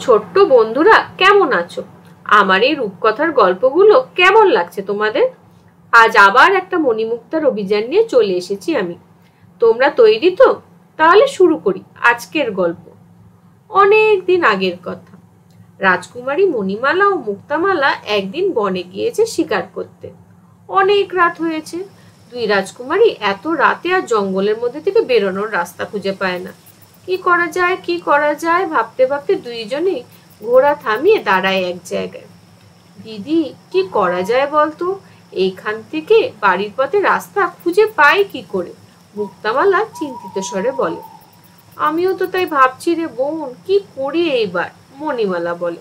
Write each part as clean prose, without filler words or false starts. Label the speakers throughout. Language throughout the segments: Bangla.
Speaker 1: ছোট্ট বন্ধুরা কেমন আছো? আমার এই রূপকথার গল্পগুলো কেমন লাগছে তোমাদের? আজ আবার একটা মণিমুক্তার অভিযান নিয়ে চলে এসেছি আমি। তোমরা তৈরি তো? তাহলে শুরু করি আজকের গল্প। অনেক দিন আগের কথা। রাজকুমারী মণিমালা ও মুক্তামালা একদিন বনে গিয়েছে শিকার করতে। অনেক রাত হয়েছে। দুই রাজকুমারী এত রাতে আর জঙ্গলের মধ্যে থেকে বেরোনোর রাস্তা খুঁজে পায় না। কি করা যায় ভাবতে ভাবতে দুইজনেই ঘোড়া থামিয়ে দাঁড়ায় এক জায়গায়। দিদি, কি করা যায় বলতো? এইখান থেকে বাড়ির পথে রাস্তা খুঁজে পাই কি করে? মুক্তামালা চিন্তিত স্বরে বলে। আমিও তো তাই ভাবছি রে বোন, কি করি এইবার? মণিমালা বলে।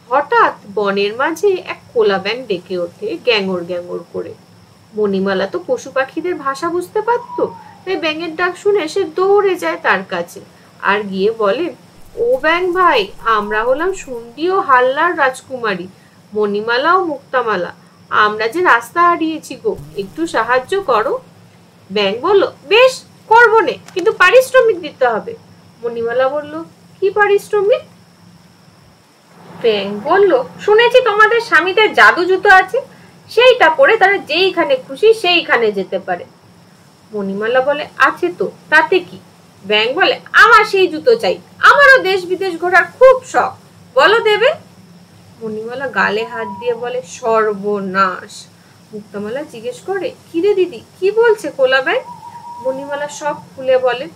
Speaker 1: হঠাৎ বনের মাঝে এক কোলা ব্যাঙ ডেকে ওঠে গ্যাঙর গ্যাঙর করে। মণিমালা তো পশু পাখিদের ভাষা বুঝতে পারতো, তাই ব্যাঙের ডাক শুনে সে দৌড়ে যায় তার কাছে আর গিয়ে বলে, ও ব্যাঙ ভাই, আমরা হলাম শুন্ডি ও হাল্লার রাজকুমারী মণিমালা ও মুক্তামালা। আমরা যে রাস্তা হারিয়েছি গো, একটু সাহায্য করো। ব্যাঙ বলল, বেশ, করবো নে, কিন্তু পারিশ্রমিক দিতে হবে। মণিমালা বলল, কি পারিশ্রমিক? ব্যাঙ বলল, শুনেছি তোমাদের স্বামীদের জাদু জুতো আছে, সেইটা পরে তারা যেইখানে খুশি সেইখানে যেতে পারে। মণিমালা বলে, আছে তো, তাতে কি? ব্যাঙ বলে, আমার সেই জুতো চাই, আমারও দেশ বিদেশ ঘোরার খুব শখ, বলো দেবে? মণিমালা গালে হাত দিয়ে বলে, সর্বনাশ। মুক্তামালা জিজ্ঞেস করে, কিরে দিদি, কি বলছে কোলা ব্যাঙ? মণিমালা সব খুলে বলে।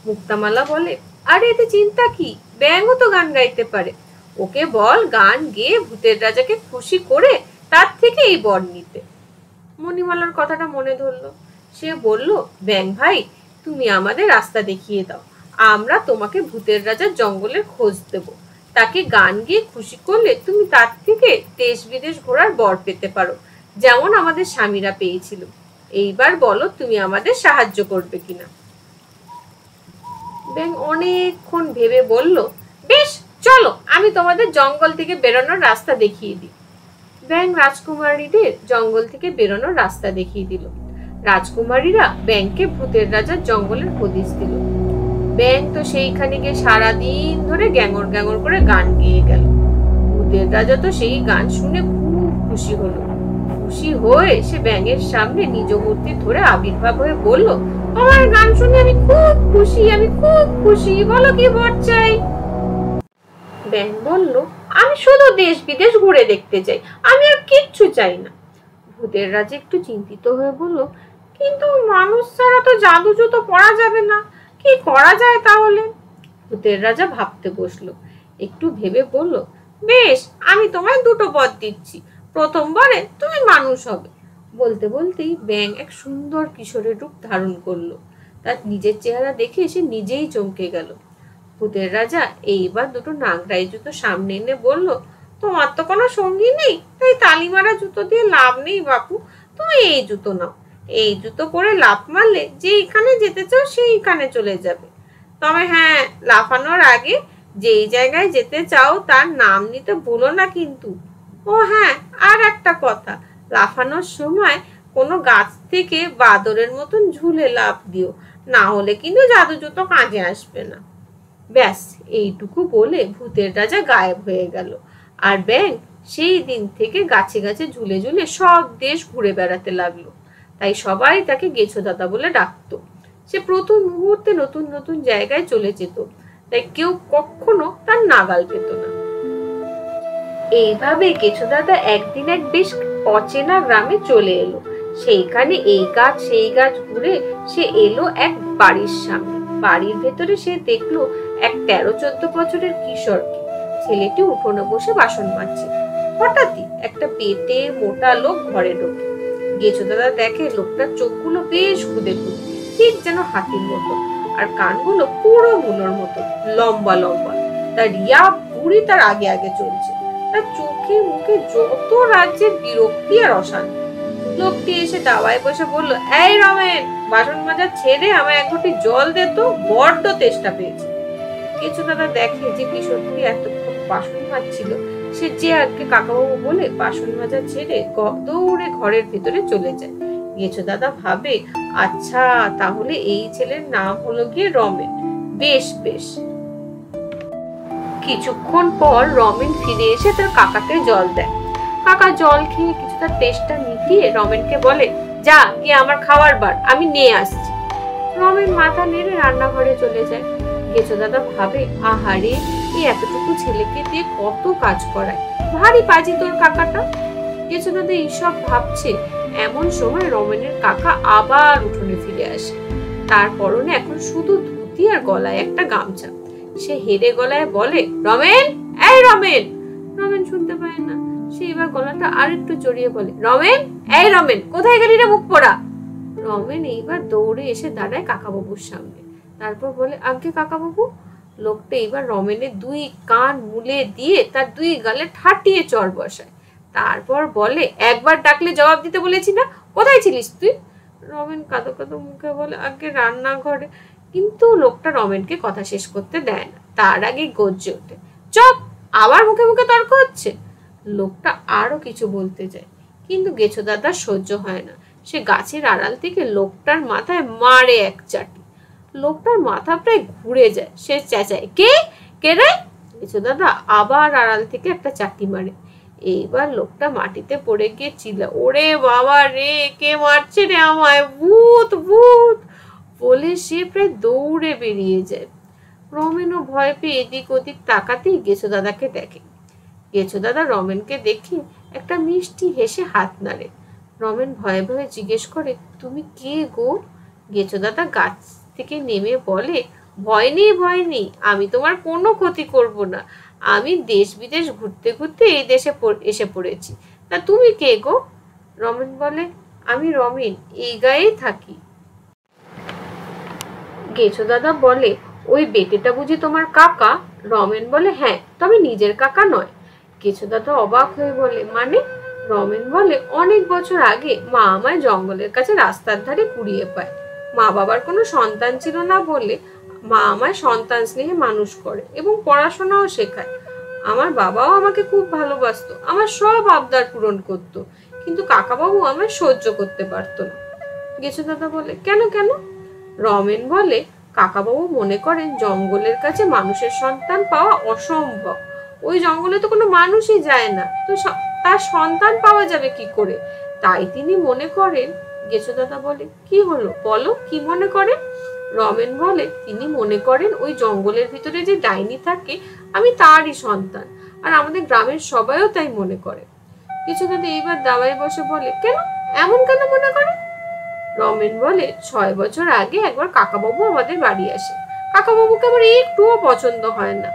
Speaker 1: মুক্তামালা বলে, আরে এতে চিন্তা কি, ব্যাঙও তো গান গাইতে পারে, ওকে বল গান গেয়ে ভূতের রাজাকে খুশি করে তার থেকে এই বর নিতে। মণিমালার কথাটা মনে ধরলো। সে বলল, ব্যাঙ ভাই, তুমি আমাদের রাস্তা দেখিয়ে দাও, আমরা তোমাকে ভূতের রাজার জঙ্গলের খোঁজ দেব। তাকে গান গেয়ে খুশি করলে তুমি তার থেকে দেশ বিদেশ ঘোরার বর পেতে পারো, যেমন আমাদের স্বামীরা পেয়েছিল। এইবার বলো তুমি আমাদের সাহায্য করবে কিনা? ব্যাঙ অনেকক্ষণ ভেবে বলল, বেশ, চলো, আমি তোমাদের জঙ্গল থেকে বেরোনোর রাস্তা দেখিয়ে দিই। ব্যাঙ রাজকুমারীদের জঙ্গল থেকে বেরোনোর রাস্তা দেখিয়ে দিল। রাজকুমারীরা ব্যাঙকে ভূতের রাজার জঙ্গলের হদিশ দিল। ব্যাঙ তো সেইখানে গিয়ে সারাদিন ধরে গ্যাঙর গ্যাঙর করে গান গেয়ে গেল। ভূতের রাজা তো সেই গান শুনে খুব খুশি হলো। খুশি হয়ে সে ব্যাঙের সামনে নিজ মূর্তি ধরে আবির্ভাব হয়ে বলল, আমার গান শুনে আমি খুব খুশি, বলো কি বর চাই? ব্যাঙ বলল, আমি শুধু দেশ বিদেশ ঘুরে দেখতে চাই, আমি আর কিচ্ছু চাই না। ভূতের রাজা একটু চিন্তিত হয়ে বলল, কিন্তু মানুষ ছাড়া তো জাদু জুতো পরা যাবে না, কি করা যায় তাহলে? ভূতের রাজা ভাবতে বসলো। একটু ভেবে বলল, বেশ, আমি তোমায় দুটো পথ দিচ্ছি, প্রথমবারে তুমি মানুষ হবে। বলতে বলতেই ব্যাঙ এক সুন্দর কিশোরের রূপ ধারণ করলো। তার নিজের চেহারা দেখে সে নিজেই চমকে গেল। ভূতের রাজা এইবার দুটো নাগরাই জুতো সামনে এনে বলল, তোমার তো কোনো সঙ্গী নেই, তাই তালিমারা জুতো দিয়ে লাভ নেই বাপু, তুমি এই জুতো নাও। এই জুতো পরে লাফ মারলে যেইখানে যেতে চাও সেইখানে চলে যাবে। তবে হ্যাঁ, লাফানোর আগে যেই জায়গায় যেতে চাও তার নাম নিতে ভুলো না কিন্তু। ও হ্যাঁ, আর একটা কথা, লাফানোর সময় কোনো গাছ থেকে বাদরের মতন ঝুলে লাফ দিও, না হলে কিন্তু জাদু জুতো কাজে আসবে না। ব্যাস, এইটুকু বলে ভূতের রাজা গায়েব হয়ে গেল। আর ব্যাঙ সেই দিন থেকে গাছে গাছে ঝুলে ঝুলে সব দেশ ঘুরে বেড়াতে লাগলো। তাই সবাই তাকে গেছো দাদা বলে ডাকতো। সে প্রথম মুহূর্তে নতুন নতুন জায়গায় চলে যেত, তাই কেউ কখনো তার নাগাল পেত না। এইভাবে গেছো দাদা একদিন এক বেশ অচেনা গ্রামে চলে এলো। সেইখানে এই গাছ সেই গাছ ঘুরে সে এলো এক বাড়ির সামনে। বাড়ির ভেতরে সে দেখলো এক 13-14 বছরের কিশোরকে। ছেলেটি উঠোনে বসে বাসন মাজছে। হঠাৎই একটা পেটে মোটা লোক ঘরে ঢোকে। গেছো দাদা দেখে লোকটার চোখগুলো বেশ খুদে খুদে, ঠিক যেন হাতির মতো, আর কানগুলো পুরো মুলোর মতো লম্বা লম্বা। তার রিয়া বুড়ি তার আগে আগে চলছে। তার চোখে মুখে যত রাজ্যের বিরক্তি আর অশান্তি। লোকটি এসে দাওয়ায় বসে বলল, এই রমেন, বাসন মাজা ছেড়ে আমায় এক ঘটি জল দে তো, বড্ড তেষ্টা পেয়েছে। কিছু দাদা দেখে যে কিশোরটি এতক্ষণ বাসন মাজছিল, সে যে আজকে কাকাবাবু বলে বাসন মাজা ছেড়ে দৌড়ে ঘরের ভিতরে চলে যায়। গেছো দাদা ভাবে, আচ্ছা তাহলে এই ছেলের নাম হলো গিয়ে রমেন। বেশ বেশ। কিছুক্ষণ পর রমেন ফিরে এসে তার কাকাকে জল দেয়। কাকা জল খেয়ে কিছুটা তেষ্টা মিটিয়ে রমেনকে বলে, যা গিয়ে আমার খাওয়ার বার, আমি নিয়ে আসছি। রমেন মাথা নেড়ে রান্নাঘরে চলে যায়। গেছো দাদা ভাবে, আহারে এই এতটুকু ছেলেকে দিয়ে কত কাজ করায়, ভারী পাজি তোর কাকাটা। গেছো দাদা এইসব ভাবছে, এমন সময় রমেনের কাকা আবার উঠোনে ফিরে আসে। তার পরনে এখন শুধু ধুতি আর গলায় একটা গামছা। সে হেরে গলায় বলে, রমেন, এই রমেন। রমেন শুনতে পায় না। সে এবার গলাটা আর একটু জড়িয়ে বলে, রমেন, এই রমেন, কোথায় গেলি রে মুখ পোড়া? রমেন এইবার দৌড়ে এসে দাঁড়ায় কাকাবাবুর সামনে। তারপর বলে, আজ্ঞে কাকাবাবু। লোকটা এবার রমেনের দুই কান মুলে দিয়ে তার দুই গালে ঠাটিয়ে চড় বসায়। তারপর বলে, একবার ডাকলে জবাব দিতে বলেছি না, কোথায় ছিলিস তুই? রমেন কাঁদো কাঁদো মুখে বলে, আজ্ঞে রান্নাঘরে। কিন্তু লোকটা রমেনকে কথা শেষ করতে দেয় না, তার আগে গর্জে ওঠে, চপ, আবার মুখে মুখে তর্ক হচ্ছে। লোকটা আরো কিছু বলতে যায়, কিন্তু গেছো দাদার সহ্য হয় না। সে গাছের আড়াল থেকে লোকটার মাথায় মারে এক চাটি। লোকটার মাথা প্রায় ঘুরে যায়। সে চেঁচায়, কে কে রে? গেছো দাদা আবার আড়াল থেকে একটা চাটি মারে। এইবার লোকটা মাটিতে পড়ে গিয়ে চিল্লা, ওরে বাবা রে, কে মারছে রে আমায়, ভূত ভূত বলে সে প্রায় দৌড়ে বেরিয়ে যায়। রমেনও ভয় পেয়ে এদিক ওদিক তাকাতেই গেছো দাদাকে দেখে। গেছো দাদা রমেনকে দেখে একটা মিষ্টি হেসে হাত নাড়ে। রমেন ভয়ে ভয়ে জিজ্ঞেস করে, তুমি কে গো? গেছো দাদা গাছ থেকে নেমে বলে, ভয় নেই ভয় নেই, আমি তোমার কোনো ক্ষতি করব না। আমি দেশ বিদেশ ঘুরতে ঘুরতে এই দেশে এসে পড়েছি। তা তুমি কে গো? রমেন বলে, আমি রমেন, এই গায়েই থাকি। গেছো দাদা বলে, ওই বেটেটা বুঝি তোমার কাকা? রমেন বলে, হ্যাঁ, তবে নিজের কাকা নয়। গেছো দাদা অবাক হয়ে বলে, মানে? রমেন বলে, অনেক বছর আগে মা আমায় জঙ্গলের কাছে রাস্তার ধারে কুড়িয়ে পায়। মা বাবার কোনো সন্তান ছিল না বলে মা আমায় সন্তান স্নেহে মানুষ করে এবং পড়াশোনাও শেখায়। আমার বাবাও আমাকে খুব ভালোবাসতো, আমার সব আবদার পূরণ করত, কিন্তু কাকাবাবু আমায় সহ্য করতে পারতো না। গেছো দাদা বলে, কেন কেন? রমেন বলে, কাকাবাবু মনে করেন জঙ্গলের কাছে মানুষের সন্তান পাওয়া অসম্ভব। ওই জঙ্গলে তো কোনো মানুষই যায় না, তো তার সন্তান পাওয়া যাবে কি করে? তাই তিনি মনে করেন। গেছো দাদা বলে, কি হলো বলো, কি মনে করেন? রমেন বলে, তিনি মনে করেন ওই জঙ্গলের ভিতরে যে ডাইনি থাকে আমি তারই সন্তান, আর আমাদের গ্রামের সবাইও তাই মনে করে। গেছো দাদা এইবার দাওয়ায় বসে বলে, কেন, এমন কেন মনে করে? রমেন বলে, 6 বছর আগে একবার কাকাবাবু আমাদের বাড়ি আসে। কাকাবাবুকে আমার একটুও পছন্দ হয় না,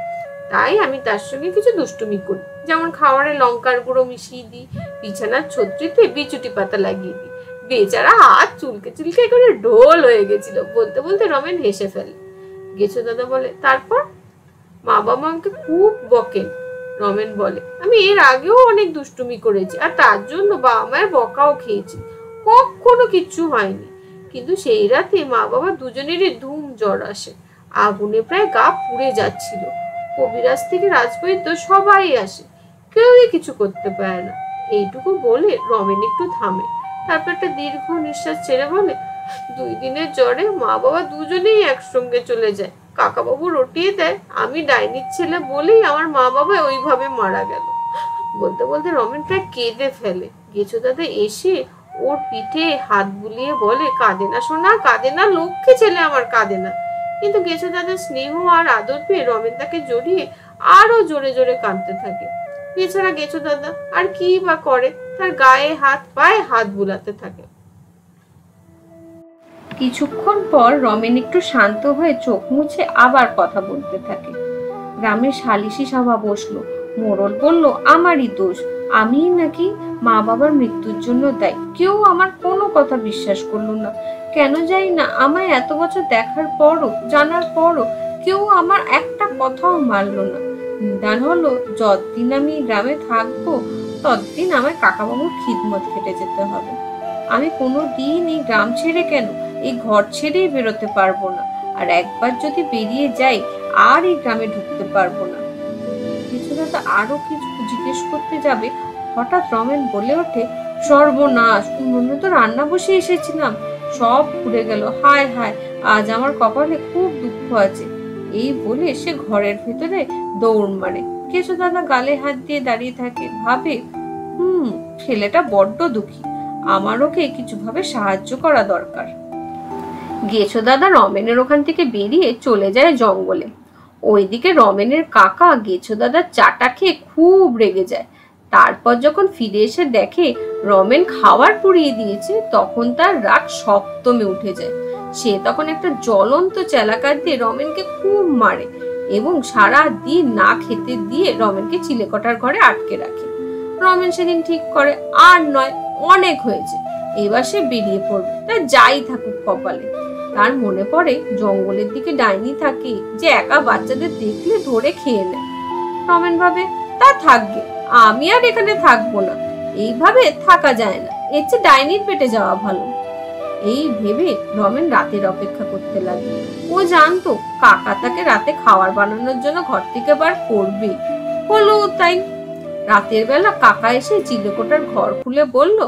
Speaker 1: তাই আমি তার সঙ্গে কিছু দুষ্টুমি করি, যেমন খাবারে লঙ্কার গুঁড়ো মিশিয়ে দিই, বিছানার ছত্রিতে বিচুটি পাতা লাগিয়ে দিই। বেচারা হাত চুলকে চুলকে করে ঢোল হয়ে গেছিল। বলতে বলতে রমেন হেসে ফেলে। গেছো দাদা বলে, তারপর? মা বাবা আমাকে খুব বকেন। রমেন বলে, আমি এর আগেও অনেক দুষ্টুমি করেছি, আর তার জন্য বাবা মায়ের বকাও খেয়েছি, কখনো কিচ্ছু হয়নি। কিন্তু সেই রাতে মা বাবা দুজনেরই ধুম জ্বর আসে, আগুনে প্রায় গা পুড়ে যাচ্ছিল। কবিরাজ থেকে রাজবৈদ্য সবাই আসে, কেউই কিছু করতে পারে না। এইটুকু বলে রমেন একটু থামে, তারপর একটা দীর্ঘ নিঃশ্বাস ছেড়ে বলে, 2 দিনের জ্বরে মা বাবা দুজনেই একসঙ্গে চলে যায়। কাকাবাবু রটিয়ে দেয় আমি ডাইনির ছেলে বলেই আমার মা বাবা ওইভাবে মারা গেল। বলতে বলতে রমেন প্রায় কেঁদে ফেলে। গেছো দাদা এসে ওর পিঠে হাত বুলিয়ে বলে, কাঁদে না সোনা, কাঁদে না, লক্ষ্মী ছেলে আমার, কাঁদে না। কিন্তু গেছো দাদার স্নেহ আর আদর পেয়ে রমেন তাকে জড়িয়ে আরো জোরে জোরে কাঁদতে থাকে। বেচারা গেছো দাদা আর কি বা করে, তার গায়ে হাত পায়ে হাত বুলাতে থাকে। কিছুক্ষণ পর রমেন একটু শান্ত হয়ে চোখ মুছে আবার কথা বলতে থাকে। গ্রামের সালিশি সভা বসলো। মোড়ল বলল, আমারই দোষ, আমি নাকি মা বাবার মৃত্যুর জন্য দায়ী। কেউ আমার কোনো কথা বিশ্বাস করলো না, কেন জানি না। আমায় এত বছর দেখার পরও, জানার পরও কেউ আমার একটা কথাও মানলো না। নিদান হলো, যতদিন আমি গ্রামে থাকবো ততদিন আমায় কাকাবাবুর খিদমত খেটে যেতে হবে। আমি কোনো দিন এই গ্রাম ছেড়ে, কেন এই ঘর ছেড়েই বেরোতে পারবো না, আর একবার যদি বেরিয়ে যাই আর এই গ্রামে ঢুকতে পারবো না। কিছু দাদা আরো কিছু জিজ্ঞেস করতে যাবে, হঠাৎ রমেন বলে ওঠে, সর্বনাশ, মনে তো রান্না বসে এসেছিলাম, সব পুড়ে গেল। হায় হায়, আজ আমার কপালে খুব দুঃখ আছে। এই বলে সে ঘরের ভিতরে দৌড় মারে। কেশু দাদা গালে হাত দিয়ে দাঁড়িয়ে থাকে, ভাবে ছেলেটা বড্ড দুঃখী, আমার ওকে কিছু ভাবে সাহায্য করা দরকার। গেছো দাদা রমেনের ওখান থেকে বেরিয়ে চলে যায় জঙ্গলে। ওইদিকে রমেনের কাকা গেছো দাদার চাটা খেয়ে খুব রেগে যায়। তারপর যখন ফিরে এসে দেখে রমেন খাবার পুড়িয়ে দিয়েছে, তখন তার রাগ সপ্তমে উঠে যায়। সে তখন একটা জ্বলন্ত চেলাকার দিয়ে রমেনকে খুব মারে এবং সারা দিন না খেতে দিয়ে রমেনকে চিলেকটার ঘরে আটকে রাখে। রমেন সেদিন ঠিক করে আর নয়, অনেক হয়েছে, এবার সে বেরিয়ে পড়বে, তা যাই থাকুক কপালে। তার মনে পড়ে জঙ্গলের দিকে ডাইনি থাকে, যে একা বাচ্চাদের দেখলে ধরে খেয়ে নেয়। রমেন ভাবে, তা থাকবে, আমি আর এখানে থাকবো না, এইভাবে থাকা যায় না, এর চেয়ে ডাইনির পেটে যাওয়া ভালো। এই ভেবে রমেন রাতের অপেক্ষা করতে লাগে। ও জানতো কাকা তাকে রাতে খাবার বানানোর জন্য ঘর থেকে বার করবে। হলো তাই। রাতের বেলা কাকা এসে চিলেকোটার ঘর খুলে বলল,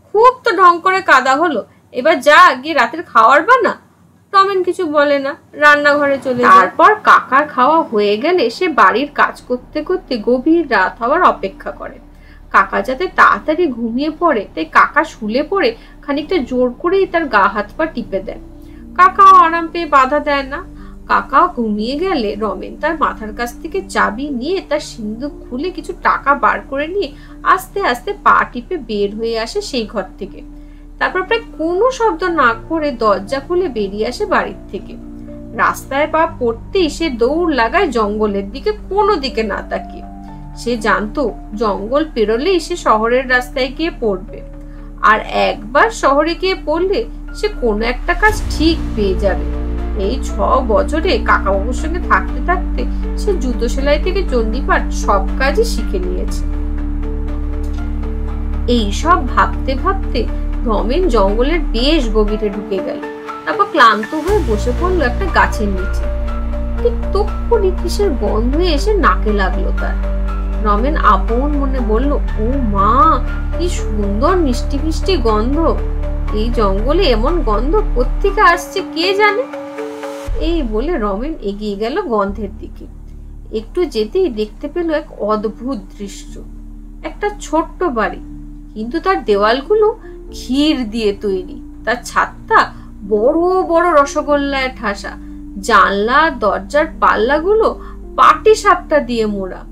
Speaker 1: খুব তো ঢং করে কাদা হলো, এবার যা গিয়ে রাতের খাবার বানা। রমেন কিছু বলে না, রান্নাঘরে চলে যায়। তারপর কাকার খাওয়া হয়ে গেলে সে বাড়ির কাজ করতে করতে গভীর রাত হওয়ার অপেক্ষা করে। কাকা যাতে তাড়াতাড়ি ঘুমিয়ে পড়ে, তাই কাকা শুলে পড়ে খানিকটা জোর করেই তার গা হাত পা টিপে দেয়। কাকাও আরাম পেয়ে বাধা দেয় না। কাকা ঘুমিয়ে গেলে রমেন তার মাথার কাছ থেকে চাবি নিয়ে তার সিন্দুক খুলে কিছু টাকা বার করে নিয়ে আস্তে আস্তে পা টিপে বের হয়ে আসে সেই ঘর থেকে। তারপর প্রায় কোনো শব্দ না করে দরজা খুলে বেরিয়ে আসে বাড়ির থেকে। রাস্তায় পা পড়তেই সে দৌড় লাগায় জঙ্গলের দিকে, কোনো দিকে না তাকিয়ে। সে জানতো জঙ্গল পেরোলেই সে শহরের রাস্তায় গিয়ে পড়বে, আর একবার শহরে গিয়ে পড়লে সে কোনো একটা কাজ ঠিক পেয়ে যাবে। এই 6 বছরে কাকাবাবুর সঙ্গে থাকতে থাকতে সে জুতো সেলাই থেকে চণ্ডীপাঠ সব কাজই শিখে নিয়েছে। এই সব ভাবতে ভাবতে রমেন জঙ্গলের বেশ গভীরে ঢুকে গেল। তারপর ক্লান্ত হয়ে বসে পড়লো একটা গাছের নিচে। ঠিক তক্ষুনি কিসের গন্ধ এসে নাকে লাগলো তার। রমেন আপন মনে বলল, ও মা, কি সুন্দর মিষ্টি মিষ্টি গন্ধ, এই জঙ্গলে এমন গন্ধ কোত্থেকে আসছে কে জানে। এই বলে রমেন এগিয়ে গেল গন্ধের দিকে। একটু যেতেই দেখতে পেল এক অদ্ভুত দৃশ্য। একটা ছোট্ট বাড়ি, কিন্তু তার দেওয়ালগুলো ক্ষীর দিয়ে তৈরি, তার ছাদটা বড় বড় রসগোল্লায় ঠাসা, জানলা দরজার পাল্লাগুলো পাটি সাপটা দিয়ে মোড়া।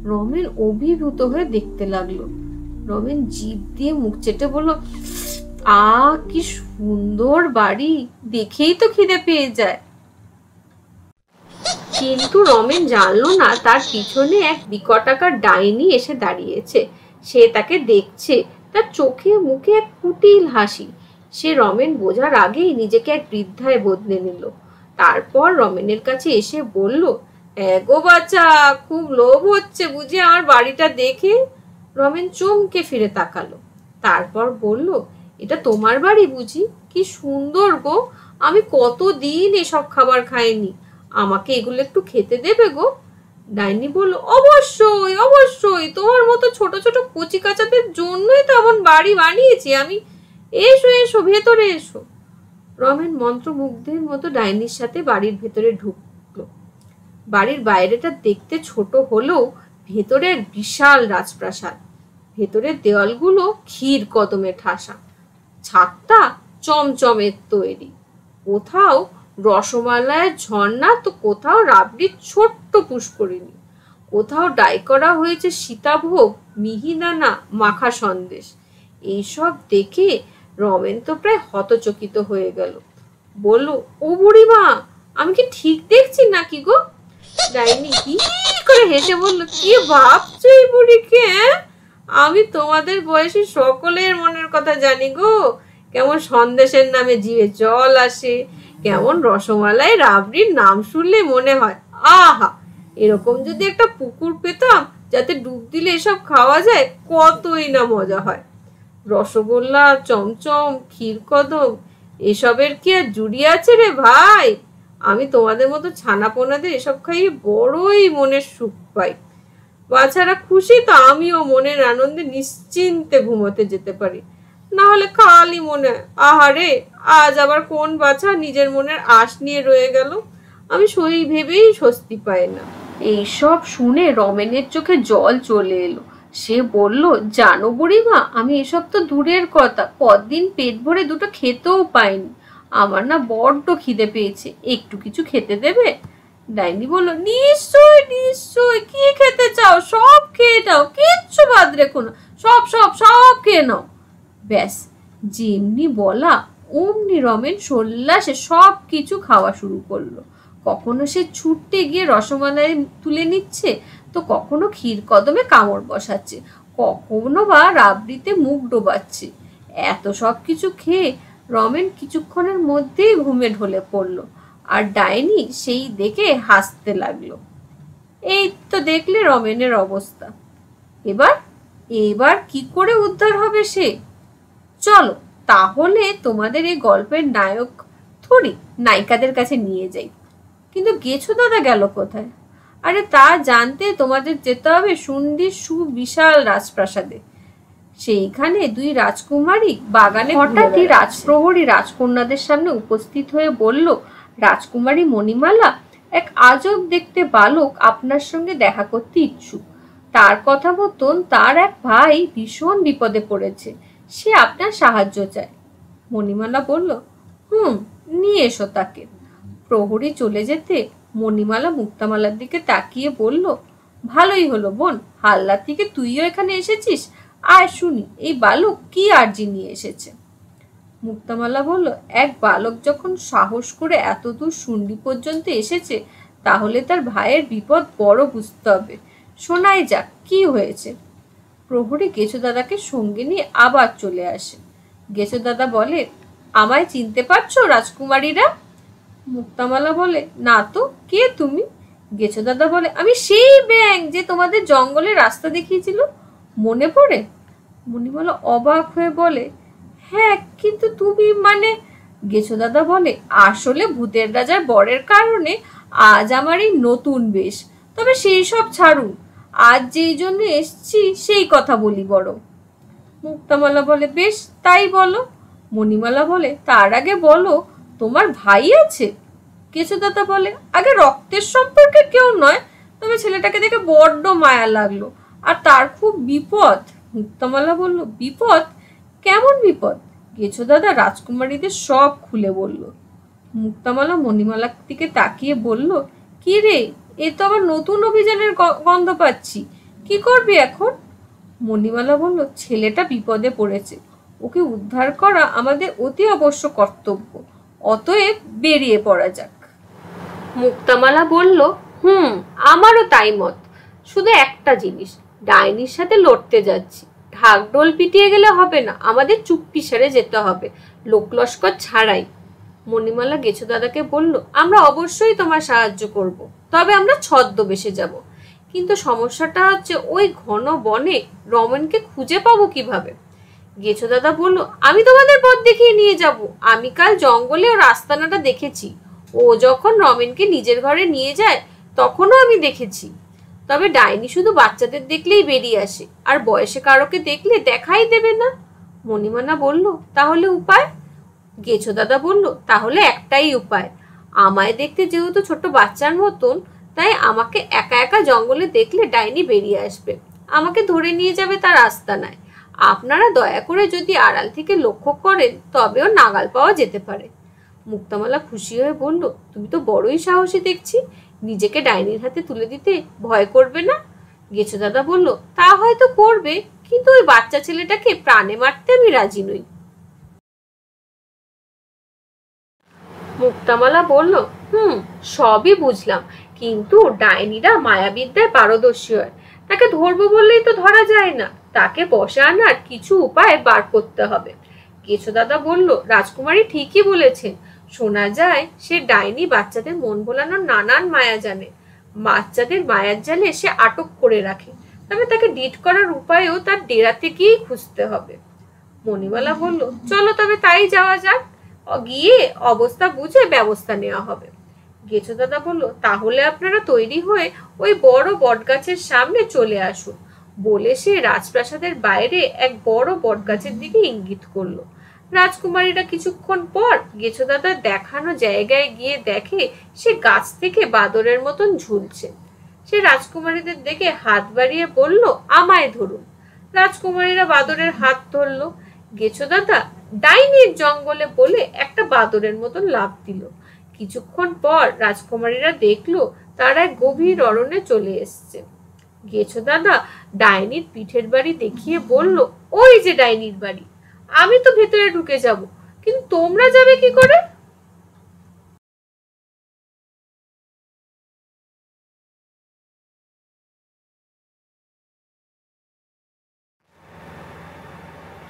Speaker 1: রমেন অভিভূত হয়ে দেখতে লাগলো। রমেন জিভ দিয়ে মুখ চেটে বলল, কি সুন্দর বাড়ি, দেখেই তো খিদে পেয়ে যায়। কিন্তু রমেন জানলো না তার পিছনে এক বিকটাকার ডাইনি এসে দাঁড়িয়েছে। সে তাকে দেখছে, তার চোখে মুখে এক কুটিল হাসি। সে রমেন বোঝার আগেই নিজেকে এক বৃদ্ধায় বদলে নিল। তারপর রমেনের কাছে এসে বলল, গো বাচ্চা, খুব লোভ হচ্ছে বুঝি আমার বাড়িটা দেখে। রমেন চমকে ফিরে তাকালো। তারপর বলল, এটা তোমার বাড়ি বুঝি? কি সুন্দর গো, আমি কতদিন এসব খাবার খাইনি, আমাকে এগুলো একটু খেতে দেবে গো? ডাইনি বলল, অবশ্যই অবশ্যই, তোমার মতো ছোট ছোট কচি কাচাদের জন্যই তো এমন বাড়ি বানিয়েছি আমি, এসো এসো, ভেতরে এসো। রমেন মন্ত্রমুগ্ধের মতো ডাইনির সাথে বাড়ির ভেতরে ঢুকলো। বাড়ির বাইরেটা দেখতে ছোট হলেও ভেতরে এক বিশাল রাজপ্রাসাদ। ভেতরের দেওয়ালগুলো ক্ষীর কদমে ঠাসা, ছাদটা চমচমের তৈরি, কোথাও রসমালাইয়ের ঝর্ণা, তো কোথাও রাবড়ির ছোট্ট পুষ্করিণী, কোথাও ডাই করা হয়েছে সীতাভোগ, মিহিদানা, মাখা সন্দেশ। এইসব দেখে রমেন তো প্রায় হতচকিত হয়ে গেল। বলল, ও বুড়িমা, আমি কি ঠিক দেখছি নাকি গো? ডাইনি কি করে হেসে বলল, কি ভাবছো এই বুড়িকে? আমি তোমাদের বয়সী সকলের মনের কথা জানি গো। কেমন সন্দেশের নামে জিভে জল আসে, কেমন রসমালাই রাবড়ির নাম শুনলে মনে হয়, আহা, এরকম যদি একটা পুকুর পেতাম যাতে ডুব দিলে এসব খাওয়া যায়, কতই না মজা হয়। রসগোল্লা, চমচম, ক্ষীরকদম, এসবের কি আর জুড়ি আছে রে ভাই? আমি তোমাদের মতো ছানাপোনাদের এসব খাইয়ে বড়ই মনের সুখ পাই। বাছারা খুশি তো আমিও মনের আনন্দে নিশ্চিন্তে ঘুমোতে যেতে পারি। না হলে খালি মনে, আহারে, আজ আবার কোন বাছা নিজের মনের আশ নিয়ে রয়ে গেল, আমি সেই ভেবেই স্বস্তি পাই না। এইসব শুনে রমেনের চোখে জল চলে এলো। সে বলল, জানো বুড়িমা, আমি এসব তো দূরের কথা, কদিন পেট ভরে দুটো খেতেও পাইনি। আমার না বড্ড খিদে পেয়েছে, একটু কিছু খেতে দেবে? ডাইনি বলল, নিশ্চয় নিশ্চয়, কি খেতে চাও সব খেয়ে নাও, কিচ্ছু বাদ রেখো না, সব সব সব খেয়ে নাও। ব্যাস, যেমনি বলা অমনি রমেন সল্লাসে সব কিছু খাওয়া শুরু করলো। কখনো সে ছুটতে গিয়ে রসমালাই তুলে নিচ্ছে, তো কখনো ক্ষীর কদমে কামড় বসাচ্ছে, কখনো বা রাবড়িতে মুখ ডোবাচ্ছে। এত সব কিছু খেয়ে রমেন কিছুক্ষণের মধ্যেই ঘুমে ঢলে পড়লো। আর ডাইনি সেই দেখে হাসতে লাগলো। এই তো দেখলে রমেনের অবস্থা। এবার এবার কি করে উদ্ধার হবে সে? চলো তাহলে তোমাদের এই গল্পের নায়ক থোড়ি নায়িকাদের কাছে নিয়ে যাই। কিন্তু গেছো দাদা গেল কোথায়? আরে তা জানতে তোমাদের যেতে হবে সুন্দির সুবিশাল রাজপ্রাসাদে। সেইখানে দুই রাজকুমারী বাগানে হঠাৎই রাজপ্রহরী রাজকন্যাদের সামনে উপস্থিত হয়ে বলল, রাজকুমারী মণিমালা, এক আজব দেখতে বালক আপনার সঙ্গে দেখা করতে ইচ্ছুক। তার কথা মতন তার এক ভাই ভীষণ বিপদে পড়েছে, সে আপনার সাহায্য চায়। মণিমালা বলল, নিয়ে এসো তাকে। প্রহরী চলে যেতে মণিমালা মুক্তামালার দিকে তাকিয়ে বলল, ভালোই হলো বোন, হাল্লা থেকে তুইও এখানে এসেছিস। আয় শুনি এই বালক কি আর্জি নিয়ে এসেছে। মুক্তামালা বলল, এক বালক যখন সাহস করে এত দূর শুন্ডি পর্যন্ত এসেছে, তাহলে তার ভাইয়ের বিপদ বড় বুঝতে হবে। শোনাই যাক কি হয়েছে। প্রহরী গেছো দাদাকে সঙ্গে নিয়ে আবার চলে আসে। গেছো দাদা বলে, আমায় চিনতে পারছো রাজকুমারীরা? মুক্তামালা বলে, না তো, কে তুমি? গেছো দাদা বলে, আমি সেই ব্যাঙ যে তোমাদের জঙ্গলে রাস্তা দেখিয়েছিল, মনে পড়ে? মণিমালা অবাক হয়ে বলে, হ্যাঁ, কিন্তু তুমি মানে? গেছো দাদা বলে, আসলে ভূতের রাজার বরের কারণে আজ আমার এই নতুন বেশ। তবে সেই সব ছাড়ুন, আজ যেই জন্য এসছি সেই কথা বলি বড়। মুক্তামালা বলে, বেশ তাই বলো। মণিমালা বলে, তার আগে বলো তোমার ভাই আছে? গেছো দাদা বলে, আগে রক্তের সম্পর্কে কেউ নয়, তবে ছেলেটাকে দেখে বড্ড মায়া লাগলো, আর তার খুব বিপদ। মুক্তামালা বলল, বিপদ? কেমন বিপদ? গেছো দাদা রাজকুমারীদের সব খুলে বলল। মুক্তামালা মণিমালার দিকে তাকিয়ে বলল, কি রে, এ তো আবার নতুন অভিযানের গন্ধ পাচ্ছি, কি করবি এখন? মণিমালা বলল, ছেলেটা বিপদে পড়েছে, ওকে উদ্ধার করা আমাদের অতি অবশ্য কর্তব্য, অতএব বেরিয়ে পড়া যাক। মুক্তামালা বলল, আমারও তাই মত। শুধু একটা জিনিস, ডাইনির সাথে লড়তে যাচ্ছি, ঢাকঢোল পিটিয়ে গেলে হবে না, আমাদের চুপটি সেরে যেতে হবে, লোক লস্কর ছাড়াই। মণিমালা গেছো দাদাকে বলল, আমরা অবশ্যই তোমার সাহায্য করব, তবে আমরা ছদ্মবেশে যাব। কিন্তু সমস্যাটা হচ্ছে ওই ঘন বনে রমেনকে খুঁজে পাবো কিভাবে? গেছো দাদা বলল, আমি তোমাদের পথ দেখিয়ে নিয়ে যাব। আমি কাল জঙ্গলে ওর আস্তানাটা দেখেছি, ও যখন রমেনকে নিজের ঘরে নিয়ে যায় তখনও আমি দেখেছি। তবে ডাইনি শুধু বাচ্চাদের দেখলেই বেরিয়ে আসে, আর বয়সে কারোকে দেখলে দেখাই দেবে না। মণিমালা বলল, তাহলে উপায়? গেছো দাদা বলল, তাহলে একটাই উপায়, আমায় দেখতে যেহেতু ছোট বাচ্চার মতন, তাই আমাকে একা একা জঙ্গলে দেখলে ডাইনি বেরিয়ে আসবে, আমাকে ধরে নিয়ে যাবে তার আস্তানায়। আপনারা দয়া করে যদি আড়াল থেকে লক্ষ্য করেন তবেও নাগাল পাওয়া যেতে পারে। মুক্তামালা খুশি হয়ে বলল, তুমি তো বড়ই সাহসী দেখছি, নিজেকে ডাইনির হাতে তুলে দিতে ভয় করবে না? গেছো দাদা বলল, তা হয়তো করবে, কিন্তু ওই বাচ্চা ছেলেটাকে প্রাণে মারতে আমি রাজি নই। মুক্তামালা বলল, সবই বুঝলাম, কিন্তু ডাইনিরা মায়াবিদ্যায় পারদর্শী হয়, তাকে ধরবো বললেই তো ধরা যায় না, তাকে বসে আনার কিছু উপায় বার করতে হবে। গেছো দাদা বলল, রাজকুমারী ঠিকই বলেছেন, শোনা যায় সে ডাইনি বাচ্চাদের মন ভোলানোর নানান মায়া জানে, বাচ্চাদের মায়ার জালে সে আটক করে রাখে, তবে তাকে ডিট করার উপায়ও তার ডেরা থেকেই খুঁজতে হবে। মণিমালা বলল, চলো তবে তাই যাওয়া যাক, গিয়ে অবস্থা বুঝে ব্যবস্থা নেওয়া হবে। গেছো দাদা বলল, তাহলে আপনারা তৈরি হয়ে ওই বড় বটগাছের সামনে চলে আসুন। বলে সে রাজপ্রাসাদের বাইরে এক বড় বটগাছের দিকে ইঙ্গিত করলো। রাজকুমারীরা কিছুক্ষণ পর গেছো দাদার দেখানো জায়গায় গিয়ে দেখে সে গাছ থেকে বাদরের মতন ঝুলছে। সে রাজকুমারীদের দেখে হাত বাড়িয়ে বলল, আমায় ধরুন। রাজকুমারীরা বাদরের হাত ধরলো। গেছো দাদা ডাইনির জঙ্গলে বলে একটা বাদরের মতন লাফ দিল। কিছুক্ষণ পর রাজকুমারীরা দেখলো তারা এক গভীর অরণ্যে চলে এসছে। গেছো দাদা ডাইনির পিঠের বাড়ি দেখিয়ে বলল, ওই যে ডাইনির বাড়ি। আমি তো ভেতরে ঢুকে যাব, কিন্তু তোমরা যাবে কি করে?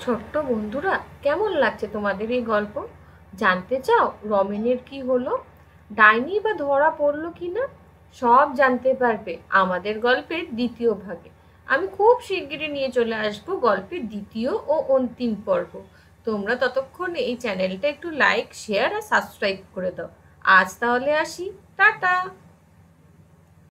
Speaker 1: ছোট্ট বন্ধুরা, কেমন লাগছে তোমাদের এই গল্প? জানতে চাও রমেনের কি হলো, ডাইনি বা ধরা পড়লো কিনা? সব জানতে পারবে আমাদের গল্পের দ্বিতীয় ভাগে। আমি খুব শিগগিরই নিয়ে চলে আসবো গল্পের দ্বিতীয় ও অন্তিম পর্ব। তোমরা ততক্ষণে এই চ্যানেলটা একটু লাইক, শেয়ার আর সাবস্ক্রাইব করে দাও। আজ তাহলে আসি, টাটা।